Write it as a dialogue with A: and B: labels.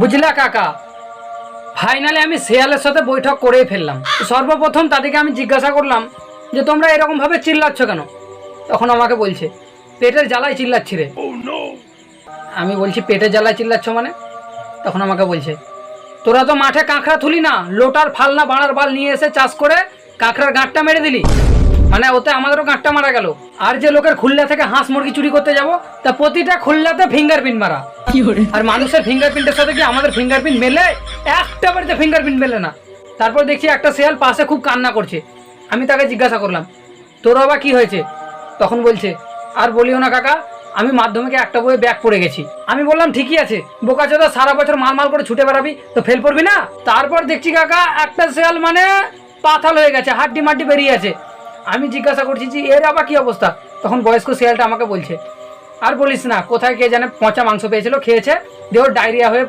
A: বুঝলা কাকা, ফাইনালি আমি শেয়ালের সাথে বৈঠক করেই ফেললাম। সর্বপ্রথম তাদেরকে আমি জিজ্ঞাসা করলাম যে তোমরা এরকমভাবে চিল্লাচ্ছ কেন? তখন আমাকে বলছে পেটের জ্বালায় চিল্লাচ্ছি রে। আমি বলছি পেটের জ্বালায় চিল্লাচ্ছ মানে? তখন আমাকে বলছে তোরা তো মাঠে কাঁকড়া তুলি না, লোটার ফালনা বাড়ার বাল নিয়ে এসে চাষ করে কাঁকড়ার গাঁটটা মেরে দিলি, মানে ওতে আমাদেরও গাঁটটা মারা গেল। আর যে লোকের খুলনা থেকে হাঁস মুরগি চুরি করতে যাব, তা প্রতিটা খুলনাতে ফিঙ্গারপ্রিন্ট মারা। আর মানুষের ফিঙ্গারপ্রিন্টের সাথে কি আমাদের ফিঙ্গারপ্রিন্ট মেলে? একটা বাড়িতে ফিঙ্গারপ্রিন্ট মেলে না। তারপর দেখছি একটা শেয়াল পাশে খুব কান্না করছে। আমি তাকে জিজ্ঞাসা করলাম তোর আবার কি হয়েছে? তখন বলছে আর বলিও না কাকা, আমি মাধ্যমিকে একটা বইয়ে ব্যাক পড়ে গেছি। আমি বললাম ঠিকই আছে, বোকাচোদা সারা বছর মাল করে ছুটে বেড়াবি তো ফেল পড়বি না? তারপর দেখছি কাকা একটা শেয়াল মানে পাতাল হয়ে গেছে, হাড্ডি মাড্ডি বেরিয়ে আছে। আমি জিজ্ঞাসা করছি যে এর আবার কি অবস্থা? তখন বয়স্ক শেয়ালটা আমাকে বলছে আর বলিস না, কোথায় কে জানে পচা মাংস পেয়েছিল, খেয়েছে, দিয়ে ওর ডায়রিয়া হয়ে